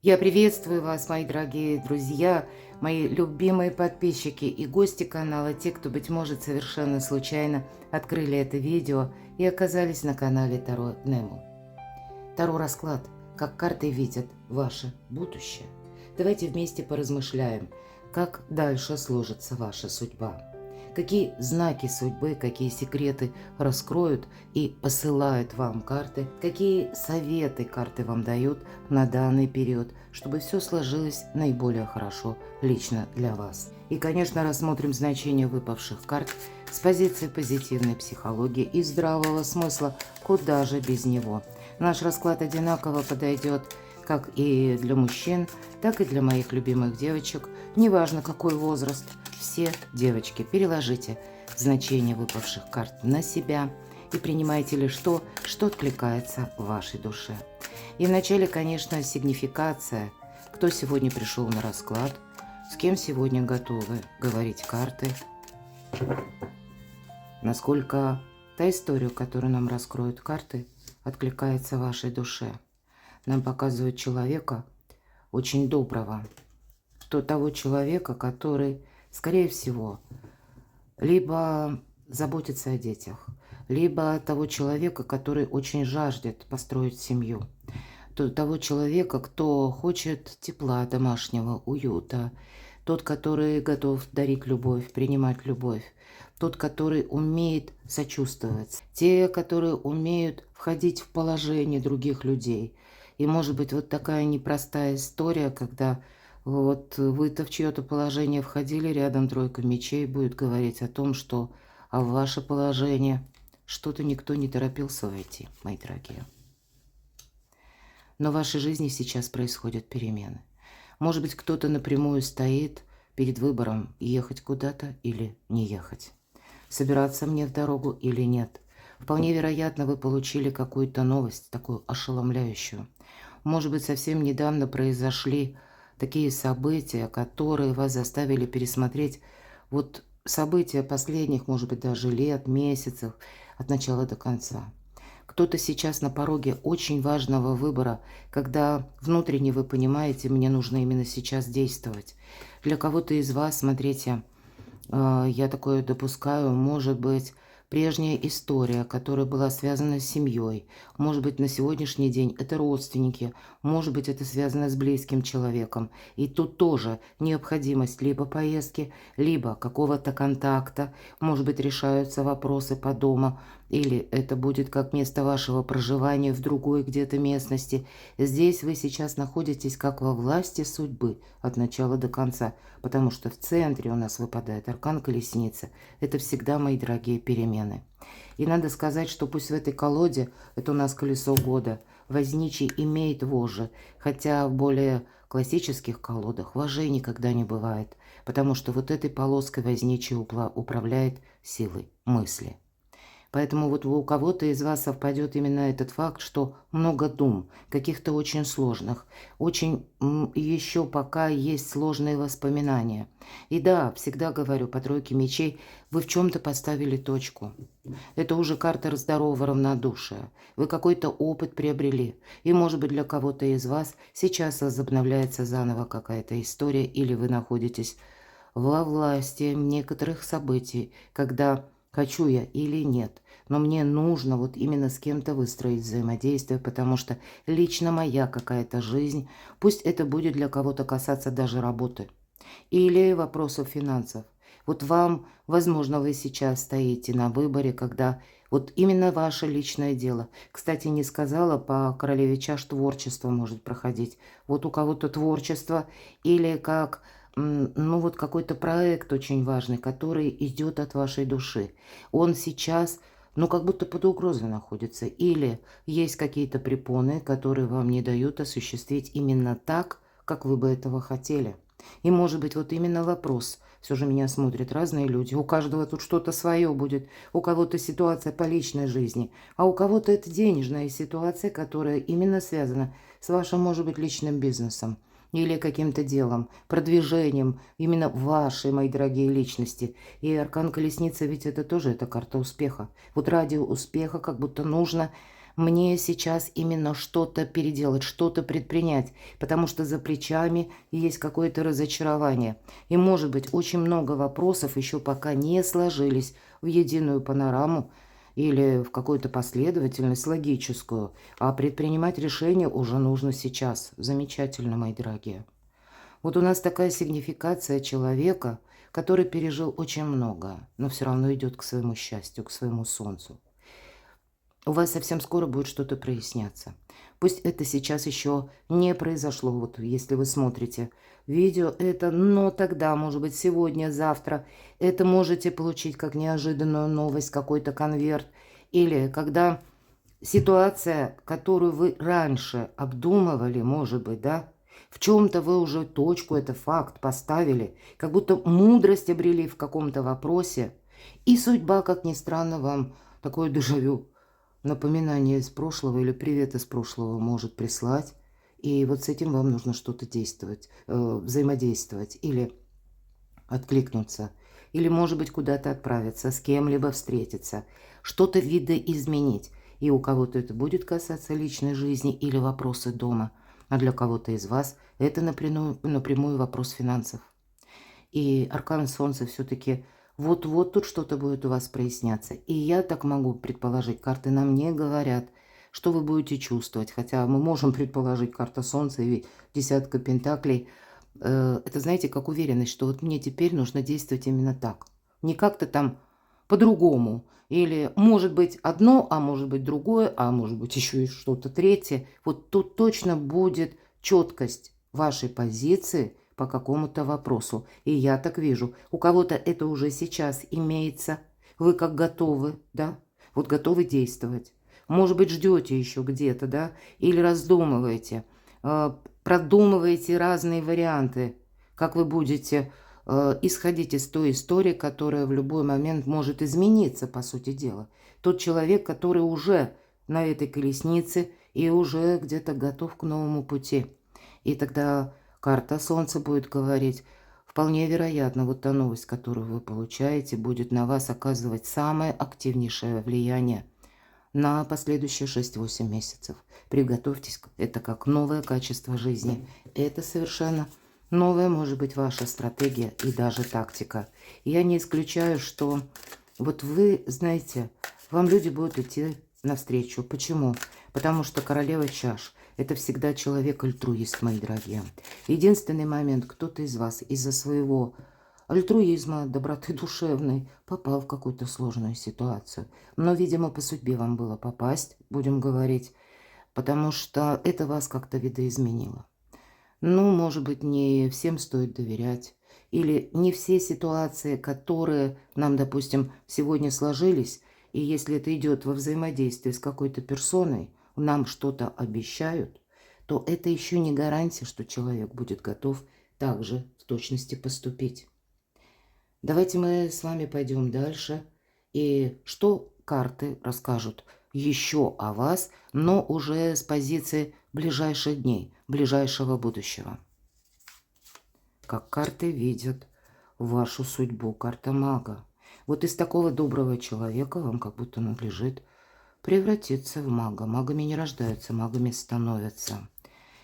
Я приветствую вас, мои дорогие друзья, мои любимые подписчики и гости канала, те, кто, быть может, совершенно случайно открыли это видео и оказались на канале Таро Нему. Таро расклад, как карты видят ваше будущее. Давайте вместе поразмышляем, как дальше сложится ваша судьба. Какие знаки судьбы, какие секреты раскроют и посылают вам карты, какие советы карты вам дают на данный период, чтобы все сложилось наиболее хорошо лично для вас. И, конечно, рассмотрим значение выпавших карт с позиции позитивной психологии и здравого смысла, куда же без него. Наш расклад одинаково подойдет как и для мужчин, так и для моих любимых девочек, неважно какой возраст. Все девочки, переложите значение выпавших карт на себя и принимайте лишь то, что откликается в вашей душе. И вначале, конечно, сигнификация, кто сегодня пришел на расклад, с кем сегодня готовы говорить карты, насколько та история, которую нам раскроют карты, откликается вашей душе. Нам показывают человека очень доброго, того человека, который, скорее всего, либо заботится о детях, либо того человека, который очень жаждет построить семью, того человека, кто хочет тепла, домашнего уюта, тот, который готов дарить любовь, принимать любовь, тот, который умеет сочувствовать, те, которые умеют входить в положение других людей. И может быть вот такая непростая история, когда вот вы-то в чье-то положение входили, рядом тройка мечей будет говорить о том, что в ваше положение что-то никто не торопился войти, мои дорогие. Но в вашей жизни сейчас происходят перемены. Может быть, кто-то напрямую стоит перед выбором, ехать куда-то или не ехать. Собираться мне в дорогу или нет. Вполне вероятно, вы получили какую-то новость, такую ошеломляющую. Может быть, совсем недавно произошли такие события, которые вас заставили пересмотреть вот события последних, может быть, даже лет, месяцев, от начала до конца. Кто-то сейчас на пороге очень важного выбора, когда внутренне вы понимаете, мне нужно именно сейчас действовать. Для кого-то из вас, смотрите, я такое допускаю, может быть, прежняя история, которая была связана с семьей. Может быть, на сегодняшний день это родственники, может быть, это связано с близким человеком. И тут тоже необходимость либо поездки, либо какого-то контакта. Может быть, решаются вопросы по дому, или это будет как место вашего проживания в другой где-то местности. Здесь вы сейчас находитесь как во власти судьбы от начала до конца, потому что в центре у нас выпадает аркан колесницы. Это всегда, мои дорогие, перемены. И надо сказать, что пусть в этой колоде, это у нас колесо года, возничий имеет вожжи, хотя в более классических колодах вожжей никогда не бывает, потому что вот этой полоской возничий управляет силой мысли. Поэтому вот у кого-то из вас совпадет именно этот факт, что много дум, каких-то очень сложных, очень еще пока есть сложные воспоминания. И да, всегда говорю, по тройке мечей вы в чем-то поставили точку. Это уже карта здорового равнодушия. Вы какой-то опыт приобрели. И может быть для кого-то из вас сейчас возобновляется заново какая-то история, или вы находитесь во власти некоторых событий, когда хочу я или нет, но мне нужно вот именно с кем-то выстроить взаимодействие, потому что лично моя какая-то жизнь, пусть это будет для кого-то касаться даже работы или вопросов финансов. Вот вам, возможно, вы сейчас стоите на выборе, когда вот именно ваше личное дело. Кстати, не сказала, по королеве чаш творчество может проходить. Вот у кого-то творчество или как... Ну вот какой-то проект очень важный, который идет от вашей души. Он сейчас, ну как будто под угрозой находится. Или есть какие-то препоны, которые вам не дают осуществить именно так, как вы бы этого хотели. И может быть вот именно вопрос. Все же меня смотрят разные люди. У каждого тут что-то свое будет. У кого-то ситуация по личной жизни. А у кого-то это денежная ситуация, которая именно связана с вашим, может быть, личным бизнесом. Или каким-то делом, продвижением именно вашей, мои дорогие личности. И аркан колесницы, ведь это тоже это карта успеха. Вот ради успеха как будто нужно Мне сейчас именно что-то переделать, что-то предпринять, потому что за плечами есть какое-то разочарование. И, может быть, очень много вопросов еще пока не сложились в единую панораму или в какую-то последовательность логическую, а предпринимать решение уже нужно сейчас. Замечательно, мои дорогие. Вот у нас такая сигнификация человека, который пережил очень много, но все равно идет к своему счастью, к своему солнцу. У вас совсем скоро будет что-то проясняться. Пусть это сейчас еще не произошло, вот если вы смотрите видео это, но тогда, может быть, сегодня, завтра, это можете получить как неожиданную новость, какой-то конверт, или когда ситуация, которую вы раньше обдумывали, может быть, да, в чем-то вы уже точку, это факт, поставили, как будто мудрость обрели в каком-то вопросе, и судьба, как ни странно, вам такое дежавю, напоминание из прошлого или привет из прошлого может прислать. И вот с этим вам нужно что-то действовать, взаимодействовать или откликнуться. Или, может быть, куда-то отправиться, с кем-либо встретиться, что-то видоизменить. И у кого-то это будет касаться личной жизни или вопросы дома, а для кого-то из вас это напрямую вопрос финансов. И аркан Солнца все-таки вот-вот тут что-то будет у вас проясняться. И я так могу предположить, карты нам не говорят, что вы будете чувствовать. Хотя мы можем предположить, карта Солнца и десятка пентаклей. Это, знаете, как уверенность, что вот мне теперь нужно действовать именно так. Не как-то там по-другому. Или может быть одно, а может быть другое, а может быть еще и что-то третье. Вот тут точно будет четкость вашей позиции по какому-то вопросу. И я так вижу, у кого-то это уже сейчас имеется. Вы как готовы, да? Вот готовы действовать. Может быть, ждете еще где-то, да? Или раздумываете, продумываете разные варианты, как вы будете исходить из той истории, которая в любой момент может измениться, по сути дела. Тот человек, который уже на этой колеснице и уже где-то готов к новому пути. И тогда карта Солнца будет говорить, вполне вероятно, вот та новость, которую вы получаете, будет на вас оказывать самое активнейшее влияние на последующие 6-8 месяцев. Приготовьтесь, это как новое качество жизни. Это совершенно новая, может быть, ваша стратегия и даже тактика. Я не исключаю, что вот вы, знаете, вам люди будут идти навстречу. Почему? Потому что королева чаш – это всегда человек-альтруист, мои дорогие. Единственный момент, кто-то из вас из-за своего альтруизма, доброты душевной попал в какую-то сложную ситуацию. Но, видимо, по судьбе вам было попасть, будем говорить, потому что это вас как-то видоизменило. Ну, может быть, не всем стоит доверять. Или не все ситуации, которые нам, допустим, сегодня сложились, и если это идет во взаимодействии с какой-то персоной, нам что-то обещают, то это еще не гарантия, что человек будет готов также в точности поступить. Давайте мы с вами пойдем дальше. И что карты расскажут еще о вас, но уже с позиции ближайших дней, ближайшего будущего. Как карты видят вашу судьбу, карта мага. Вот из такого доброго человека вам как будто надлежит превратиться в мага. Магами не рождаются, магами становятся.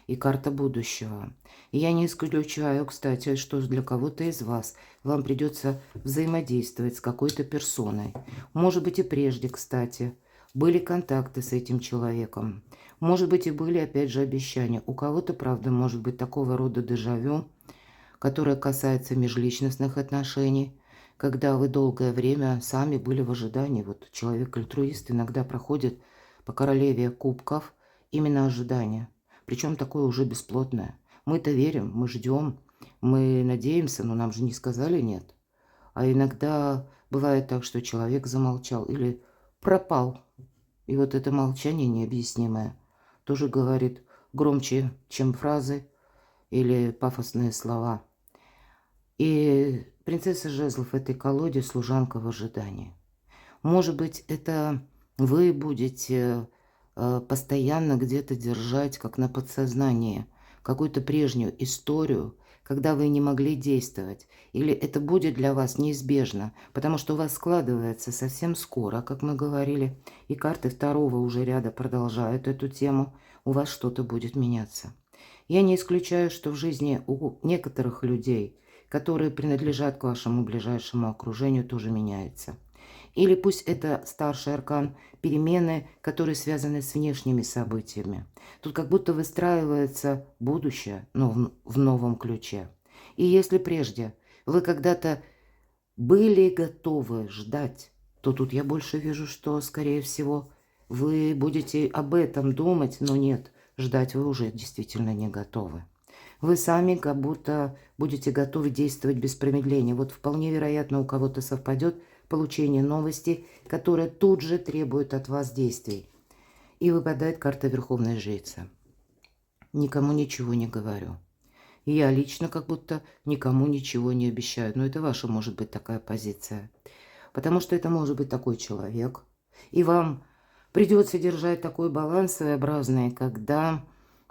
И карта будущего. И я не исключаю, кстати, что для кого-то из вас вам придется взаимодействовать с какой-то персоной. Может быть, и прежде, кстати, были контакты с этим человеком. Может быть, и были, опять же, обещания. У кого-то, правда, может быть такого рода дежавю, которое касается межличностных отношений, когда вы долгое время сами были в ожидании. Вот человек-альтруист иногда проходит по королеве кубков именно ожидания. Причем такое уже бесплотное. Мы-то верим, мы ждем, мы надеемся, но нам же не сказали нет. А иногда бывает так, что человек замолчал или пропал. И вот это молчание необъяснимое тоже говорит громче, чем фразы или пафосные слова. И принцесса жезлов в этой колоде служанка в ожидании. Может быть, это вы будете постоянно где-то держать, как на подсознании, какую-то прежнюю историю, когда вы не могли действовать. Или это будет для вас неизбежно, потому что у вас складывается совсем скоро, как мы говорили, и карты второго уже ряда продолжают эту тему, у вас что-то будет меняться. Я не исключаю, что в жизни у некоторых людей, которые принадлежат к вашему ближайшему окружению, тоже меняется. Или пусть это старший аркан перемены, которые связаны с внешними событиями. Тут как будто выстраивается будущее, но в новом ключе. И если прежде вы когда-то были готовы ждать, то тут я больше вижу, что, скорее всего, вы будете об этом думать, но нет, ждать вы уже действительно не готовы. Вы сами как будто будете готовы действовать без промедления. Вот вполне вероятно, у кого-то совпадет получение новости, которая тут же требует от вас действий. И выпадает карта Верховная Жрица. Никому ничего не говорю. И я лично как будто никому ничего не обещаю. Но это ваша может быть такая позиция. Потому что это может быть такой человек. И вам придется держать такой баланс своеобразный, когда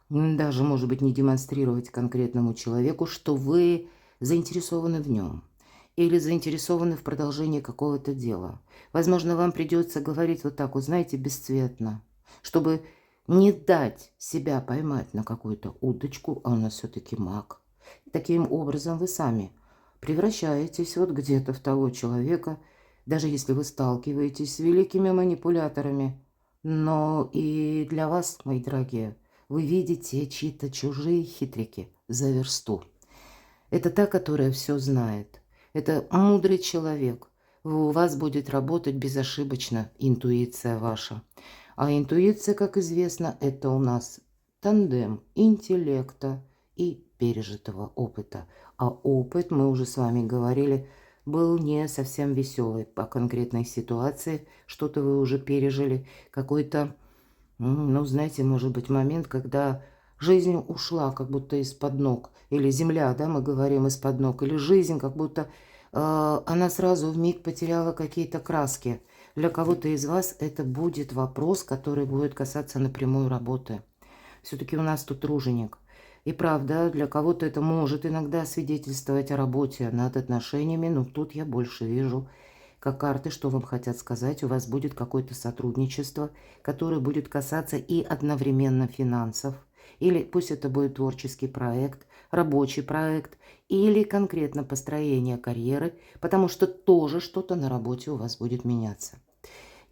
даже, может быть, не демонстрировать конкретному человеку, что вы заинтересованы в нем. Или заинтересованы в продолжении какого-то дела. Возможно, вам придется говорить вот так вот, знаете, бесцветно, чтобы не дать себя поймать на какую-то удочку, а у нас все-таки маг. Таким образом вы сами превращаетесь вот где-то в того человека, даже если вы сталкиваетесь с великими манипуляторами. Но и для вас, мои дорогие, вы видите чьи-то чужие хитрики за версту. Это та, которая все знает. Это мудрый человек. У вас будет работать безошибочно интуиция ваша. А интуиция, как известно, это у нас тандем интеллекта и пережитого опыта. А опыт, мы уже с вами говорили, был не совсем веселый по конкретной ситуации. Что-то вы уже пережили. Какой-то, ну, знаете, может быть момент, когда жизнь ушла как будто из-под ног. Или земля, да, мы говорим из-под ног. Или жизнь как будто она сразу вмиг потеряла какие-то краски. Для кого-то из вас это будет вопрос, который будет касаться напрямую работы. Все-таки у нас тут труженик. И правда, для кого-то это может иногда свидетельствовать о работе над отношениями, но тут я больше вижу, как карты, что вам хотят сказать. У вас будет какое-то сотрудничество, которое будет касаться и одновременно финансов, или пусть это будет творческий проект, рабочий проект, или конкретно построение карьеры, потому что тоже что-то на работе у вас будет меняться.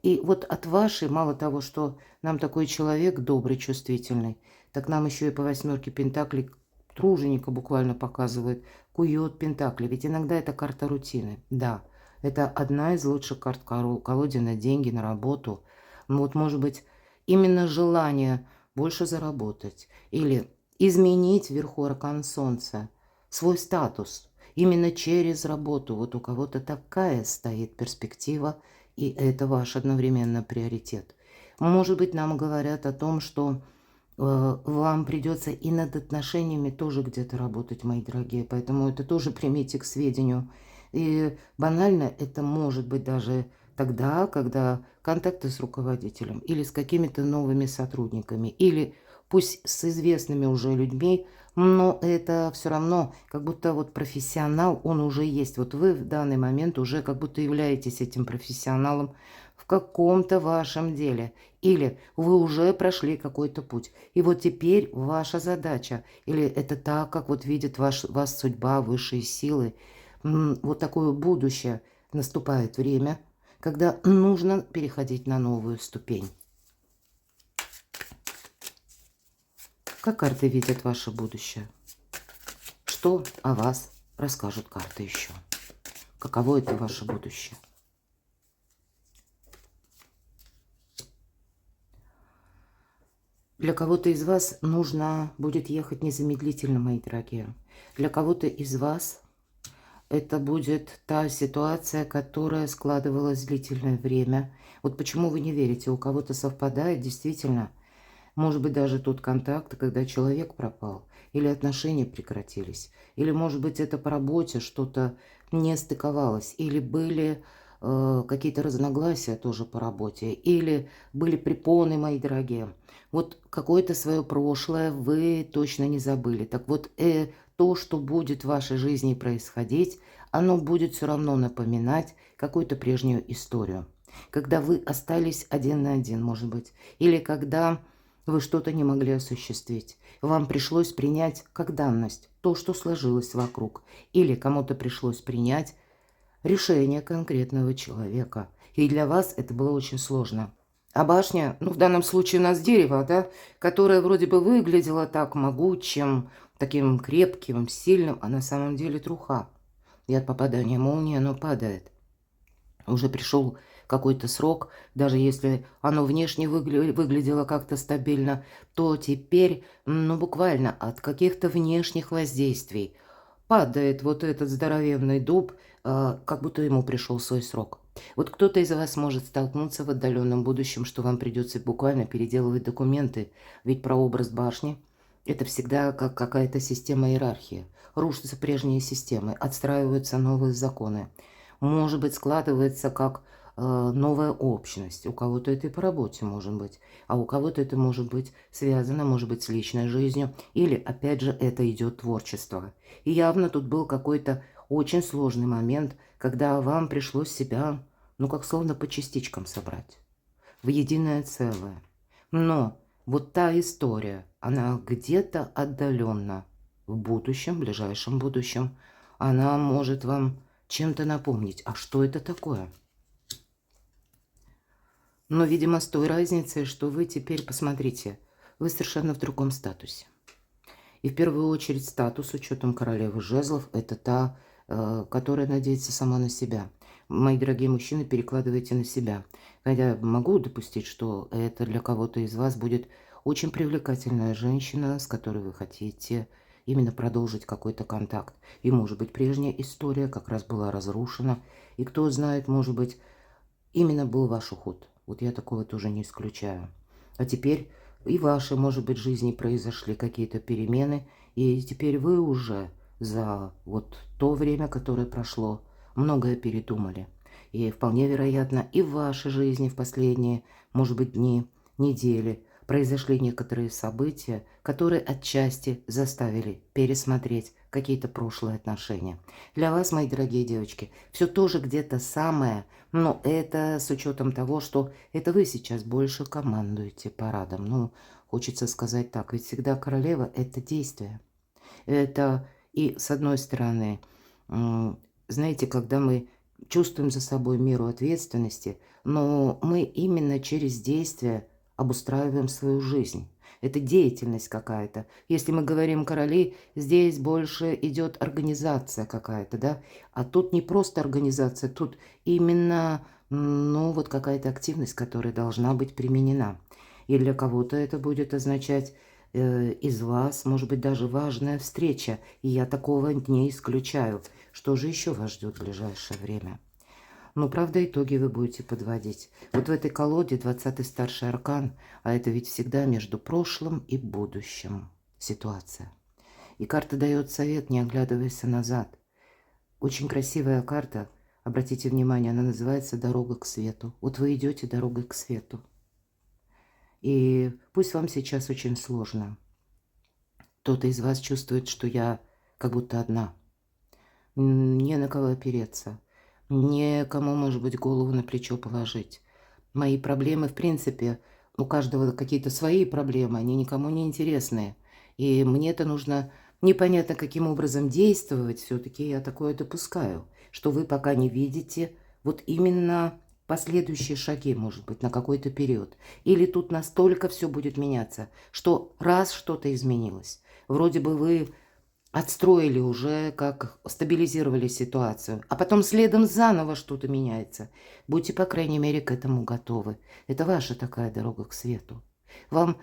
И вот от вашей, мало того, что нам такой человек добрый, чувствительный, так нам еще и по восьмерке пентаклей труженика буквально показывает, кует пентакли. Ведь иногда это карта рутины. Да, это одна из лучших карт колоде на деньги, на работу. Вот, может быть, именно желание больше заработать или изменить вверху аркан солнца свой статус именно через работу. Вот у кого-то такая стоит перспектива, и это ваш одновременно приоритет. Может быть, нам говорят о том, что вам придется и над отношениями тоже где-то работать, мои дорогие. Поэтому это тоже примите к сведению. И банально это может быть даже тогда, когда контакты с руководителем или с какими-то новыми сотрудниками, или пусть с известными уже людьми, но это все равно как будто вот профессионал, он уже есть. Вот вы в данный момент уже как будто являетесь этим профессионалом в каком-то вашем деле. Или вы уже прошли какой-то путь. И вот теперь ваша задача, или это так, как вот видит вас судьба, высшие силы, вот такое будущее, наступает время, когда нужно переходить на новую ступень. Как карты видят ваше будущее? Что о вас расскажут карты еще? Каково это ваше будущее? Для кого-то из вас нужно будет ехать незамедлительно, мои дорогие. Для кого-то из вас это будет та ситуация, которая складывалась длительное время. Вот почему вы не верите, у кого-то совпадает действительно. Может быть, даже тот контакт, когда человек пропал, или отношения прекратились, или, может быть, это по работе что-то не стыковалось, или были какие-то разногласия тоже по работе, или были препоны, мои дорогие. Вот какое-то свое прошлое вы точно не забыли. Так вот, то, что будет в вашей жизни происходить, оно будет все равно напоминать какую-то прежнюю историю. Когда вы остались один на один, может быть, или когда вы что-то не могли осуществить. Вам пришлось принять как данность то, что сложилось вокруг. Или кому-то пришлось принять решение конкретного человека. И для вас это было очень сложно. А башня, ну в данном случае у нас дерево, да, которое вроде бы выглядело так могучим, таким крепким, сильным, а на самом деле труха. И от попадания молнии оно падает. Уже пришел какой-то срок, даже если оно внешне выглядело как-то стабильно, то теперь, ну буквально от каких-то внешних воздействий падает вот этот здоровенный дуб, как будто ему пришел свой срок. Вот кто-то из вас может столкнуться в отдаленном будущем, что вам придется буквально переделывать документы, ведь прообраз башни – это всегда как какая-то система иерархии. Рушатся прежние системы, отстраиваются новые законы. Может быть, складывается как новая общность. У кого-то это и по работе может быть, а у кого-то это может быть связано, может быть, с личной жизнью. Или, опять же, это идет творчество. И явно тут был какой-то очень сложный момент, когда вам пришлось себя, ну, как словно по частичкам собрать в единое целое. Но вот та история, она где-то отдаленно в будущем, ближайшем будущем, она может вам чем-то напомнить. А что это такое? Но, видимо, с той разницей, что вы теперь, посмотрите, вы совершенно в другом статусе. И в первую очередь статус с учетом королевы жезлов – это та, которая надеется сама на себя. Мои дорогие мужчины, перекладывайте на себя. Хотя могу допустить, что это для кого-то из вас будет очень привлекательная женщина, с которой вы хотите именно продолжить какой-то контакт. И, может быть, прежняя история как раз была разрушена. И кто знает, может быть, именно был ваш уход. Вот я такого тоже не исключаю. А теперь и в вашей, может быть, жизни произошли какие-то перемены, и теперь вы уже за вот то время, которое прошло, многое передумали. И вполне вероятно, и в вашей жизни в последние, может быть, дни, недели произошли некоторые события, которые отчасти заставили пересмотреть какие-то прошлые отношения. Для вас, мои дорогие девочки, все тоже где-то самое, но это с учетом того, что это вы сейчас больше командуете парадом. Ну, хочется сказать так, ведь всегда королева – это действие. Это и с одной стороны, знаете, когда мы чувствуем за собой меру ответственности, но мы именно через действие обустраиваем свою жизнь. Это деятельность какая-то. Если мы говорим короли, здесь больше идет организация какая-то, да? А тут не просто организация, тут именно, ну, вот какая-то активность, которая должна быть применена. И для кого-то это будет означать из вас, может быть, даже важная встреча, и я такого не исключаю. Что же еще вас ждет в ближайшее время? Ну, правда, итоги вы будете подводить. Вот в этой колоде 20-й старший аркан, а это ведь всегда между прошлым и будущим ситуация. И карта дает совет, не оглядывайся назад. Очень красивая карта, обратите внимание, она называется «Дорога к свету». Вот вы идете дорогой к свету. И пусть вам сейчас очень сложно. Кто-то из вас чувствует, что я как будто одна. Не на кого опереться. Некому, может быть, голову на плечо положить. Мои проблемы, в принципе, у каждого какие-то свои проблемы, они никому не интересные. И мне-то нужно непонятно каким образом действовать. Все-таки я такое допускаю, что вы пока не видите вот именно последующие шаги, может быть, на какой-то период. Или тут настолько все будет меняться, что раз что-то изменилось, вроде бы вы отстроили уже, как стабилизировали ситуацию, а потом следом заново что-то меняется. Будьте, по крайней мере, к этому готовы. Это ваша такая дорога к свету. Вам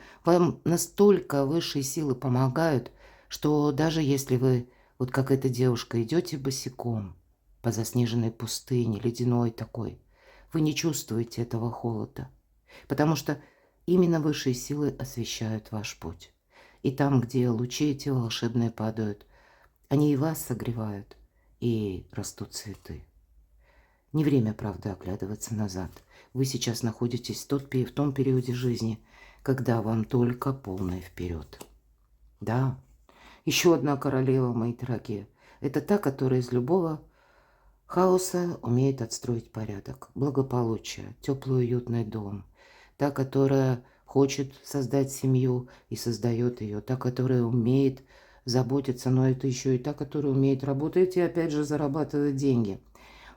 настолько высшие силы помогают, что даже если вы, вот как эта девушка, идете босиком по заснеженной пустыне, ледяной такой, вы не чувствуете этого холода, потому что именно высшие силы освещают ваш путь. И там, где лучи эти волшебные падают, они и вас согревают, и растут цветы. Не время, правда, оглядываться назад. Вы сейчас находитесь в том периоде жизни, когда вам только полный вперед. Да, еще одна королева, мои дорогие. Это та, которая из любого хаоса умеет отстроить порядок, благополучие, теплый уютный дом. Та, которая хочет создать семью и создает ее. Та, которая умеет заботиться, но это еще и та, которая умеет работать и опять же зарабатывать деньги.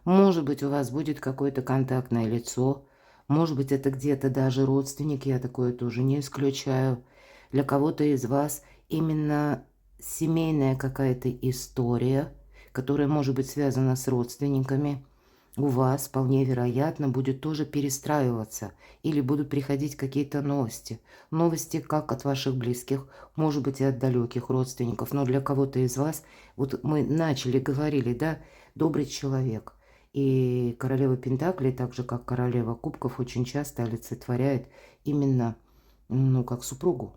Может быть, у вас будет какое-то контактное лицо, может быть, это где-то даже родственник, я такое тоже не исключаю. Для кого-то из вас именно семейная какая-то история, которая может быть связана с родственниками, у вас вполне вероятно будет тоже перестраиваться или будут приходить какие-то новости. Новости как от ваших близких, может быть и от далеких родственников, но для кого-то из вас, вот мы говорили, да, добрый человек. И королева Пентаклей, так же как королева Кубков, очень часто олицетворяет именно, ну, как супругу.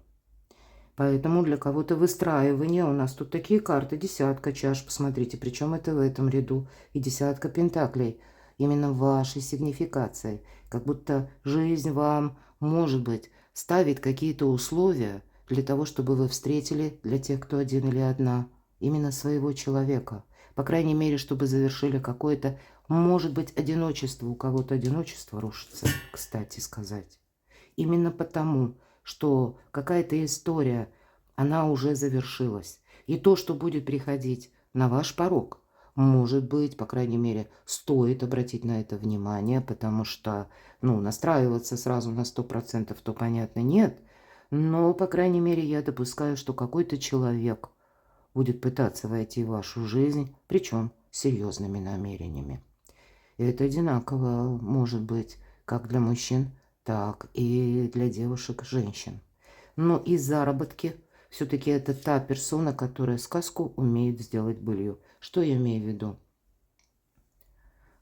Поэтому для кого-то выстраивание, у нас тут такие карты, десятка чаш, посмотрите, причем это в этом ряду, и десятка пентаклей, именно вашей сигнификацией, как будто жизнь вам, может быть, ставит какие-то условия для того, чтобы вы встретили, для тех, кто один или одна, именно своего человека. По крайней мере, чтобы завершили какое-то, может быть, одиночество, у кого-то одиночество рушится, кстати сказать. Именно потому, что какая-то история, она уже завершилась. И то, что будет приходить на ваш порог, может быть, по крайней мере, стоит обратить на это внимание, потому что, ну, настраиваться сразу на 100%, то, понятно, нет. Но, по крайней мере, я допускаю, что какой-то человек будет пытаться войти в вашу жизнь, причем с серьезными намерениями. И это одинаково может быть как для мужчин, так и для девушек, женщин. Но и заработки, все-таки это та персона, которая сказку умеет сделать былью. Что я имею в виду?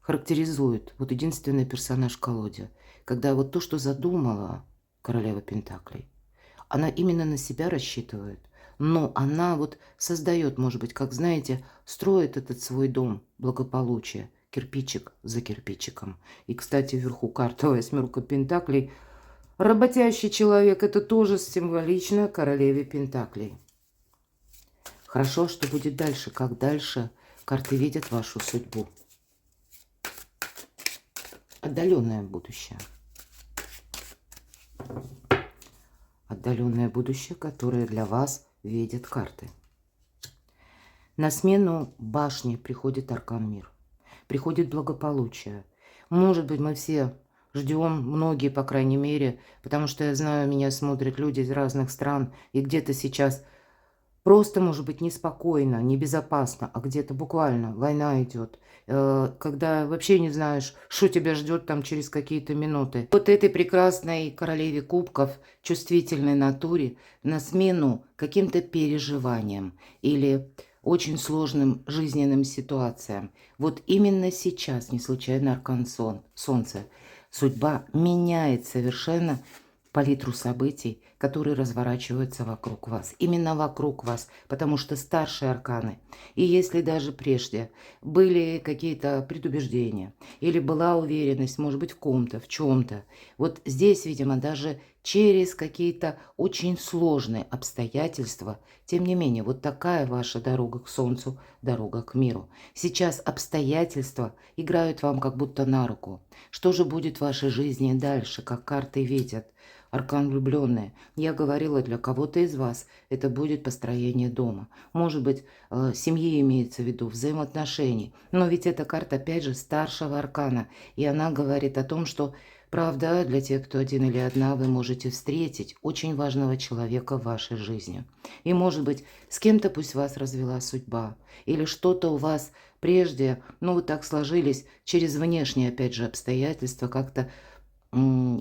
Характеризует вот единственный персонаж в колоде, когда вот то, что задумала королева Пентаклей, она именно на себя рассчитывает, но она вот создает, может быть, как знаете, строит этот свой дом благополучия, кирпичик за кирпичиком. И, кстати, вверху карта восьмерка Пентаклей. Работящий человек – это тоже символично королеве Пентаклей. Хорошо, что будет дальше? Как дальше карты видят вашу судьбу? Отдаленное будущее. Отдаленное будущее, которое для вас видят карты. На смену башни приходит аркан мир. Приходит благополучие. Может быть, мы все ждем, многие, по крайней мере, потому что я знаю, меня смотрят люди из разных стран, и где-то сейчас просто, может быть, неспокойно, небезопасно, а где-то буквально война идет, когда вообще не знаешь, что тебя ждет там через какие-то минуты. Вот этой прекрасной королеве кубков, чувствительной натуре, на смену каким-то переживаниям или очень сложным жизненным ситуациям. Вот именно сейчас, не случайно аркан Солнца, судьба меняет совершенно палитру событий, которые разворачиваются вокруг вас. Именно вокруг вас, потому что старшие арканы. И если даже прежде были какие-то предубеждения или была уверенность, может быть, в ком-то, в чем-то, вот здесь, видимо, даже через какие-то очень сложные обстоятельства, тем не менее, вот такая ваша дорога к солнцу, дорога к миру. Сейчас обстоятельства играют вам как будто на руку. Что же будет в вашей жизни дальше, как карты видят? Аркан влюбленные. Я говорила, для кого-то из вас это будет построение дома. Может быть, семьи имеется в виду, взаимоотношений. Но ведь эта карта, опять же, старшего аркана. И она говорит о том, что, правда, для тех, кто один или одна, вы можете встретить очень важного человека в вашей жизни. И, может быть, с кем-то пусть вас развела судьба. Или что-то у вас прежде, ну, вот так сложились через внешние, опять же, обстоятельства, как-то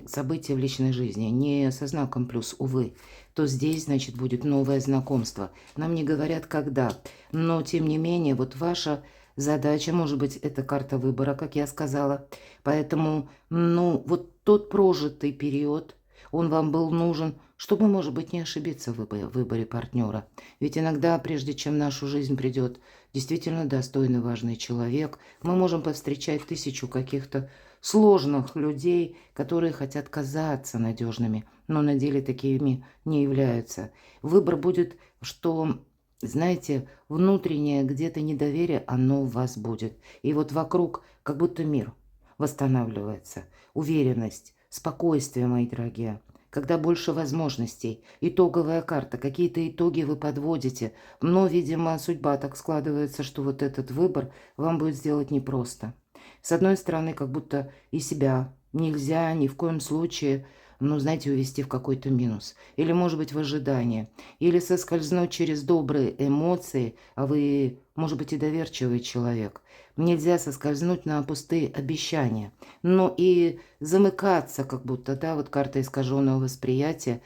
события в личной жизни, не со знаком плюс, увы, то здесь, значит, будет новое знакомство. Нам не говорят, когда, но, тем не менее, вот ваша задача, может быть, это карта выбора, как я сказала. Поэтому, ну, вот тот прожитый период, Он вам был нужен, чтобы, может быть, не ошибиться в выборе партнера. Ведь иногда, прежде чем в нашу жизнь придет действительно достойный, важный человек, мы можем повстречать тысячу каких-то сложных людей, которые хотят казаться надежными, но на деле такими не являются. Выбор будет, что, знаете, внутреннее где-то недоверие, оно у вас будет. И вот вокруг как будто мир восстанавливается, уверенность, спокойствие, мои дорогие. Когда больше возможностей, итоговая карта, какие-то итоги вы подводите, но, видимо, судьба так складывается, что вот этот выбор вам будет сделать непросто. С одной стороны, как будто и себя нельзя ни в коем случае, ну, знаете, увести в какой-то минус. Или, может быть, в ожидании. Или соскользнуть через добрые эмоции, а вы, может быть, и доверчивый человек. Нельзя соскользнуть на пустые обещания. Но и замыкаться, как будто, да, вот карта искаженного восприятия,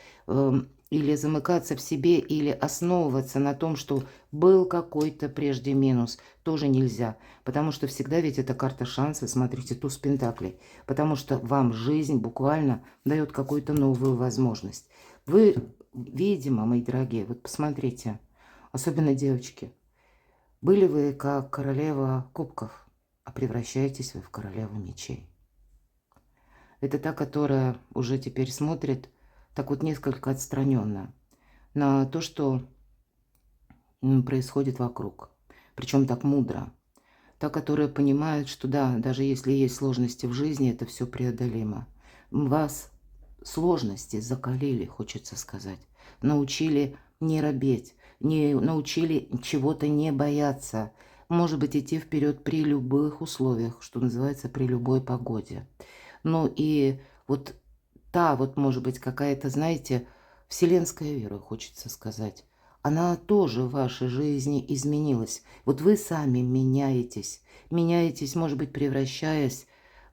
или замыкаться в себе, или основываться на том, что был какой-то прежде минус, тоже нельзя. Потому что всегда ведь это карта шанса, смотрите, туз пентаклей. Потому что вам жизнь буквально дает какую-то новую возможность. Вы, видимо, мои дорогие, вот посмотрите, особенно девочки, были вы как королева кубков, а превращаетесь вы в королеву мечей. Это та, которая уже теперь смотрит так вот несколько отстраненно на то, что происходит вокруг. Причем так мудро. Та, которая понимает, что да, даже если есть сложности в жизни, это все преодолимо. Вас сложности закалили, хочется сказать. Научили не робеть, не научили чего-то не бояться. Может быть, идти вперед при любых условиях, что называется, при любой погоде. Ну и вот та вот, может быть, какая-то, знаете, вселенская вера, хочется сказать. Она тоже в вашей жизни изменилась. Вот вы сами меняетесь. Меняетесь, может быть, превращаясь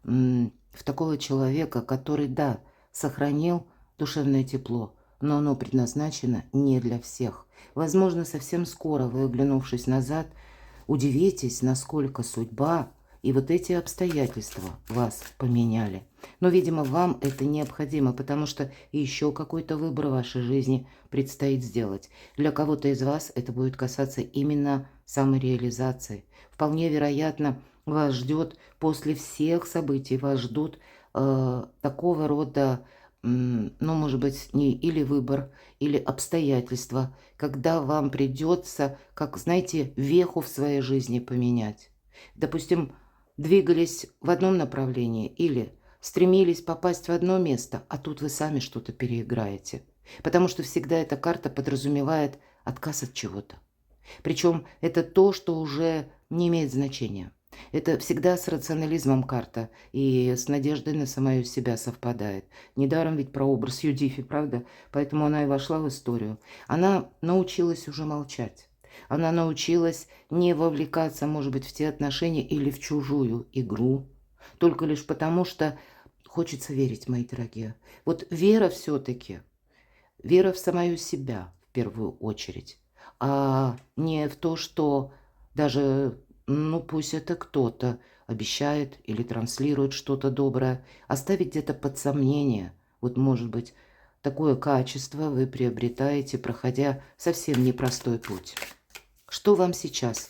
в такого человека, который, да, сохранил душевное тепло, но оно предназначено не для всех. Возможно, совсем скоро вы, оглянувшись назад, удивитесь, насколько судьба и вот эти обстоятельства вас поменяли. Но, видимо, вам это необходимо, потому что еще какой-то выбор в вашей жизни предстоит сделать. Для кого-то из вас это будет касаться именно самореализации. Вполне вероятно, вас ждет после всех событий, вас ждут такого рода, ну, может быть, не или выбор, или обстоятельства, когда вам придется, как, знаете, веху в своей жизни поменять. Допустим, двигались в одном направлении или стремились попасть в одно место, а тут вы сами что-то переиграете. Потому что всегда эта карта подразумевает отказ от чего-то. Причем это то, что уже не имеет значения. Это всегда с рационализмом карта и с надеждой на самую себя совпадает. Недаром ведь про образ Юдифи, правда? Поэтому она и вошла в историю. Она научилась уже молчать. Она научилась не вовлекаться, может быть, в те отношения или в чужую игру. Только лишь потому, что хочется верить, мои дорогие. Вот вера все-таки, вера в самую себя в первую очередь, а не в то, что даже, ну пусть это кто-то обещает или транслирует что-то доброе, оставить где-то под сомнение. Вот, может быть, такое качество вы приобретаете, проходя совсем непростой путь. Что вам сейчас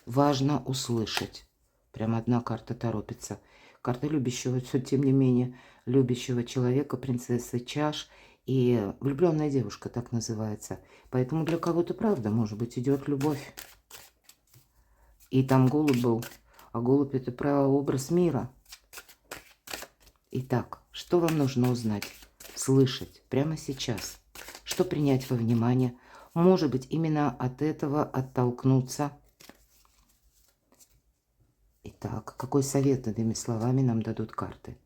важно услышать? Прям одна карта торопится. Карта любящего, тем не менее, любящего человека, принцесса чаш и влюбленная девушка, так называется. Поэтому для кого-то, правда, может быть, идет любовь. И там голубь был, а голубь это про образ мира. Итак, что вам нужно узнать, слышать прямо сейчас? Что принять во внимание? Может быть, именно от этого оттолкнуться? Итак, какой совет этими словами нам дадут карты?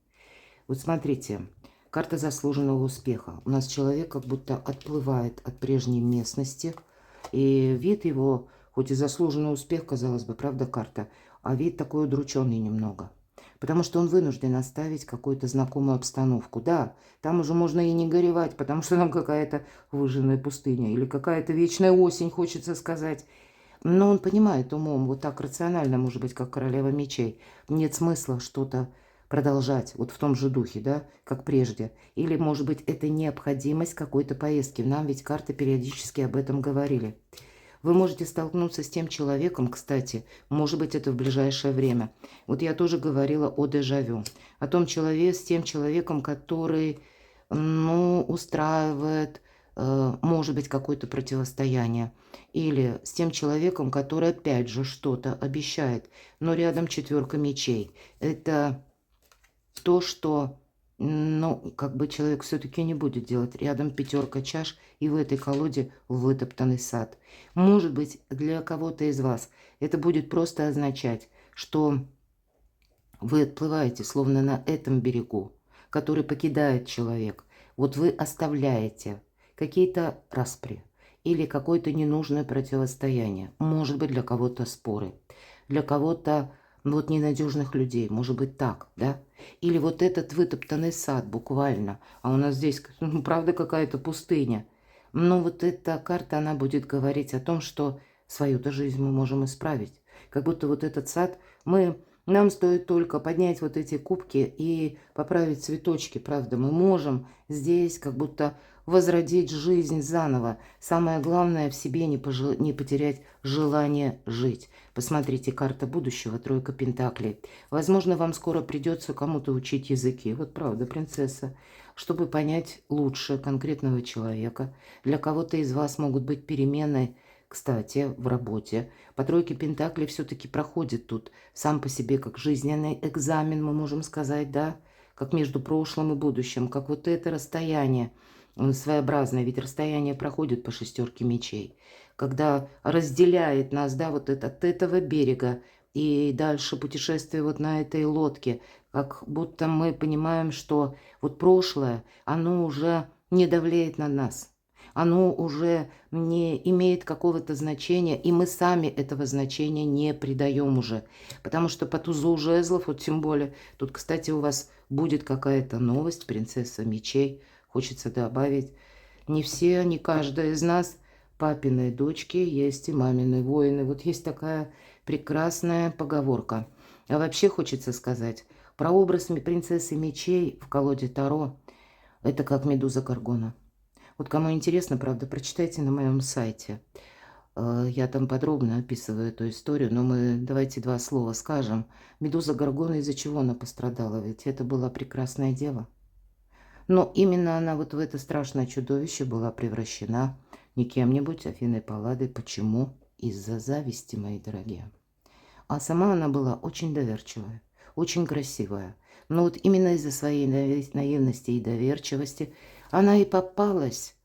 Вот смотрите, карта заслуженного успеха. У нас человек как будто отплывает от прежней местности. И вид его, хоть и заслуженный успех, казалось бы, правда, карта, а вид такой удрученный немного. Потому что он вынужден оставить какую-то знакомую обстановку. Да, там уже можно и не горевать, потому что там какая-то выжженная пустыня или какая-то вечная осень, хочется сказать. Но он понимает умом, вот так рационально, может быть, как королева мечей. Нет смысла что-то продолжать вот в том же духе, да, как прежде. Или, может быть, это необходимость какой-то поездки. Нам ведь карты периодически об этом говорили. Вы можете столкнуться с тем человеком, кстати, может быть, это в ближайшее время. Вот я тоже говорила о дежавю, о том человеке, с тем человеком, который, ну, устраивает, может быть, какое-то противостояние. Или с тем человеком, который опять же что-то обещает, но рядом четверка мечей. Это то, что, ну, как бы человек все-таки не будет делать. Рядом пятерка чаш, и в этой колоде вытоптанный сад. Может быть, для кого-то из вас это будет просто означать, что вы отплываете, словно на этом берегу, который покидает человек. Вот вы оставляете какие-то распри или какое-то ненужное противостояние. Может быть, для кого-то споры, для кого-то вот ненадежных людей. Может быть так, да? Или вот этот вытоптанный сад буквально. А у нас здесь, ну, правда, какая-то пустыня. Но вот эта карта, она будет говорить о том, что свою-то жизнь мы можем исправить. Как будто вот этот сад нам стоит только поднять вот эти кубки и поправить цветочки, правда. Мы можем здесь как будто возродить жизнь заново. Самое главное в себе не потерять желание жить. Посмотрите, карта будущего, тройка пентаклей. Возможно, вам скоро придется кому-то учить языки. Вот правда, принцесса. Чтобы понять лучше конкретного человека. Для кого-то из вас могут быть перемены, кстати, в работе. По тройке пентаклей все-таки проходит тут сам по себе как жизненный экзамен, мы можем сказать, да, как между прошлым и будущим, как вот это расстояние своеобразное, ведь расстояние проходит по шестерке мечей, когда разделяет нас, да, вот это от этого берега и дальше путешествие вот на этой лодке, как будто мы понимаем, что вот прошлое, оно уже не давлеет на нас. Оно уже не имеет какого-то значения, и мы сами этого значения не придаем уже. Потому что по тузу жезлов, вот тем более, тут, кстати, у вас будет какая-то новость, принцесса мечей, хочется добавить. Не все, не каждая из нас папиной дочки есть и мамины воины. Вот есть такая прекрасная поговорка. А вообще хочется сказать, про образ принцессы мечей в колоде Таро, это как медуза Горгона. Вот кому интересно, правда, прочитайте на моем сайте. Я там подробно описываю эту историю, но мы давайте два слова скажем. Медуза Горгона, из-за чего она пострадала? Ведь это была прекрасная дева. Но именно она вот в это страшное чудовище была превращена не кем-нибудь, Афиной Палладой. Почему? Из-за зависти, мои дорогие. А сама она была очень доверчивая, очень красивая. Но вот именно из-за своей наивности и доверчивости она и попалась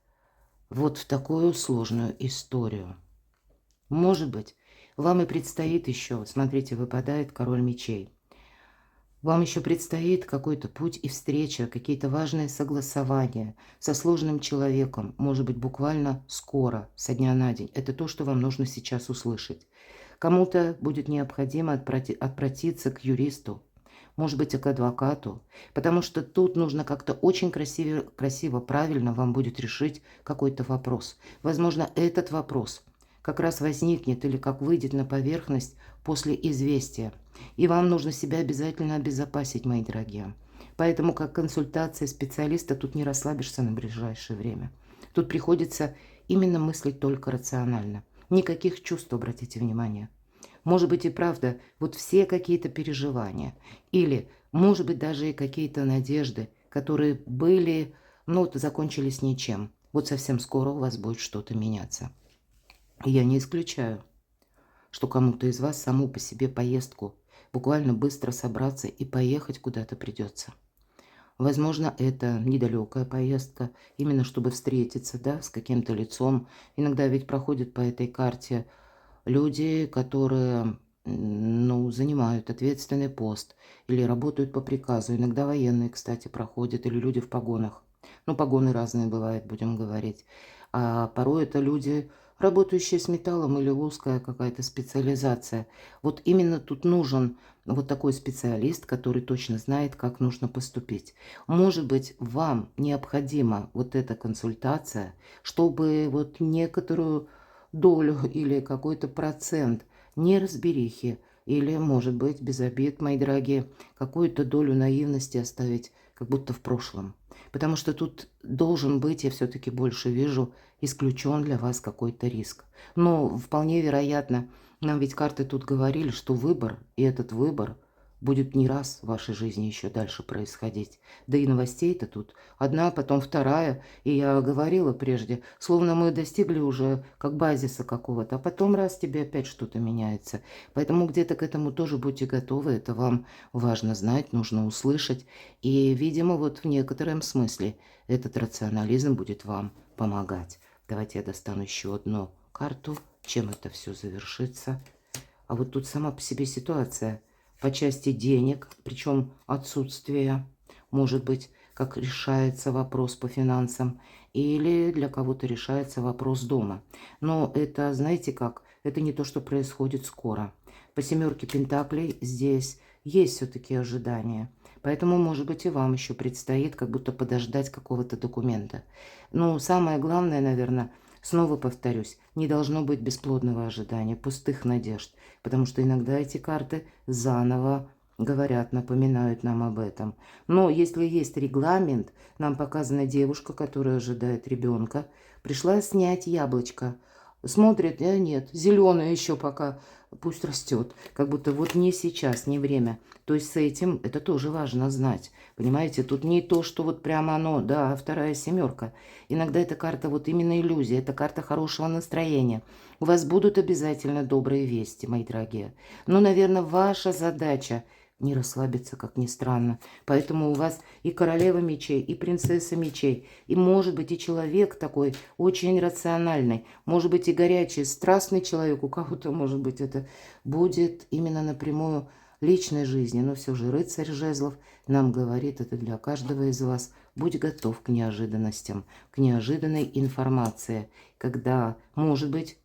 вот в такую сложную историю. Может быть, вам и предстоит еще, смотрите, выпадает король мечей. Вам еще предстоит какой-то путь и встреча, какие-то важные согласования со сложным человеком, может быть, буквально скоро, со дня на день. Это то, что вам нужно сейчас услышать. Кому-то будет необходимо обратиться к юристу, может быть, к адвокату, потому что тут нужно как-то очень красиво, правильно вам будет решить какой-то вопрос. Возможно, этот вопрос как раз возникнет или как выйдет на поверхность после известия. И вам нужно себя обязательно обезопасить, мои дорогие. Поэтому как консультация специалиста тут не расслабишься на ближайшее время. Тут приходится именно мыслить только рационально. Никаких чувств, обратите внимание. Может быть и правда, вот все какие-то переживания. Или, может быть, даже и какие-то надежды, которые были, ну, закончились ничем. Вот совсем скоро у вас будет что-то меняться. Я не исключаю, что кому-то из вас саму по себе поездку буквально быстро собраться и поехать куда-то придется. Возможно, это недалекая поездка, именно чтобы встретиться, да, с каким-то лицом. Иногда ведь проходят по этой карте люди, которые, ну, занимают ответственный пост или работают по приказу. Иногда военные, кстати, проходят, или люди в погонах. Ну, погоны разные бывают, будем говорить. А порой это люди, работающие с металлом, или узкая какая-то специализация. Вот именно тут нужен вот такой специалист, который точно знает, как нужно поступить. Может быть, вам необходима вот эта консультация, чтобы вот некоторую долю или какой-то процент неразберихи Или, может быть, без обид, мои дорогие, какую-то долю наивности оставить, как будто в прошлом. Потому что тут должен быть, я все-таки больше вижу, исключен для вас какой-то риск. Но вполне вероятно, нам ведь карты тут говорили, что выбор, и этот выбор будет не раз в вашей жизни еще дальше происходить. Да и новостей-то тут одна, потом вторая. И я говорила прежде, словно мы достигли уже как базиса какого-то, а потом раз тебе опять что-то меняется. Поэтому где-то к этому тоже будьте готовы, это вам важно знать, нужно услышать. И, видимо, вот в некотором смысле этот рационализм будет вам помогать. Давайте я достану еще одну карту, чем это все завершится. А вот тут сама по себе ситуация по части денег, причем отсутствие, может быть, как решается вопрос по финансам, или для кого-то решается вопрос дома. Но это, знаете как, это не то, что происходит скоро. По семерке пентаклей здесь есть все-таки ожидания. Поэтому, может быть, и вам еще предстоит как будто подождать какого-то документа. Ну, самое главное, наверное, снова повторюсь, не должно быть бесплодного ожидания, пустых надежд, потому что иногда эти карты заново говорят, напоминают нам об этом. Но если есть регламент, нам показана девушка, которая ожидает ребенка, пришла снять яблочко, смотрит, нет, зеленое еще пока, пусть растет, как будто вот не сейчас, не время. То есть с этим это тоже важно знать. Понимаете, тут не то, что вот прямо оно, да, вторая семерка. Иногда эта карта вот именно иллюзия, это карта хорошего настроения. У вас будут обязательно добрые вести, мои дорогие. Но, наверное, ваша задача не расслабиться, как ни странно. Поэтому у вас и королева мечей, и принцесса мечей, и, может быть, и человек такой очень рациональный, может быть, и горячий, страстный человек, у кого-то, может быть, это будет именно напрямую личной жизни, но все же рыцарь жезлов нам говорит, это для каждого из вас, будь готов к неожиданностям, к неожиданной информации, когда, может быть,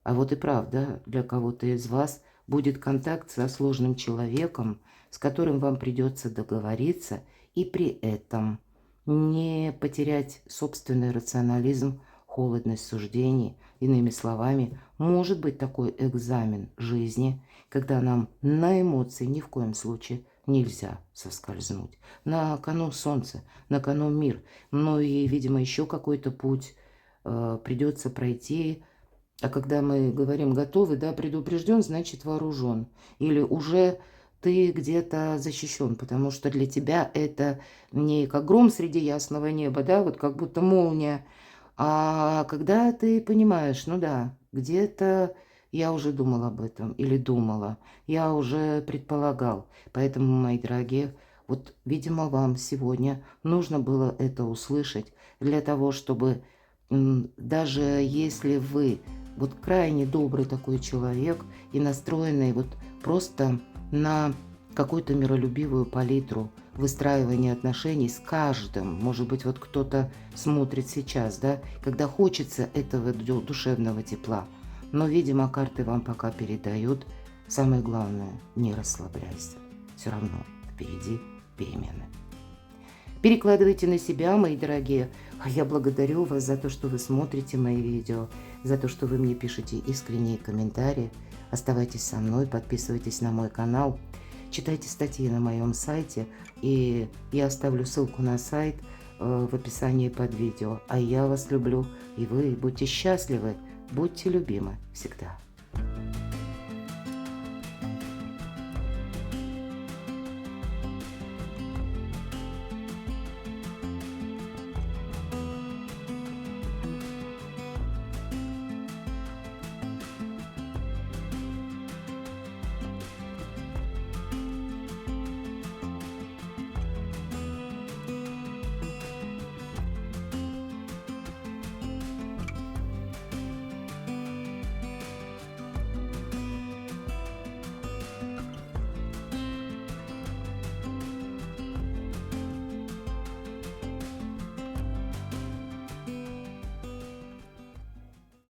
а вот и правда, для кого-то из вас будет контакт со сложным человеком, с которым вам придется договориться, и при этом не потерять собственный рационализм, холодность суждений. Иными словами, может быть такой экзамен жизни, когда нам на эмоции ни в коем случае нельзя соскользнуть. На кону солнце, на кону мир, но и, видимо, еще какой-то путь придется пройти. А когда мы говорим готовы, да, предупрежден, значит вооружен. Или уже ты где-то защищен, потому что для тебя это не как гром среди ясного неба, да, вот как будто молния. А когда ты понимаешь, ну да, где-то я уже думал об этом или думала, я уже предполагал. Поэтому, мои дорогие, вот, видимо, вам сегодня нужно было это услышать для того, чтобы даже если вы вот крайне добрый такой человек и настроенный вот просто на какую-то миролюбивую палитру выстраивания отношений с каждым. Может быть, вот кто-то смотрит сейчас, да, когда хочется этого душевного тепла. Но, видимо, карты вам пока передают. Самое главное, не расслабляйся. Все равно впереди перемены. Перекладывайте на себя, мои дорогие. А я благодарю вас за то, что вы смотрите мои видео, за то, что вы мне пишете искренние комментарии. Оставайтесь со мной, подписывайтесь на мой канал, читайте статьи на моем сайте. И я оставлю ссылку на сайт в описании под видео. А я вас люблю, и вы будьте счастливы, будьте любимы всегда.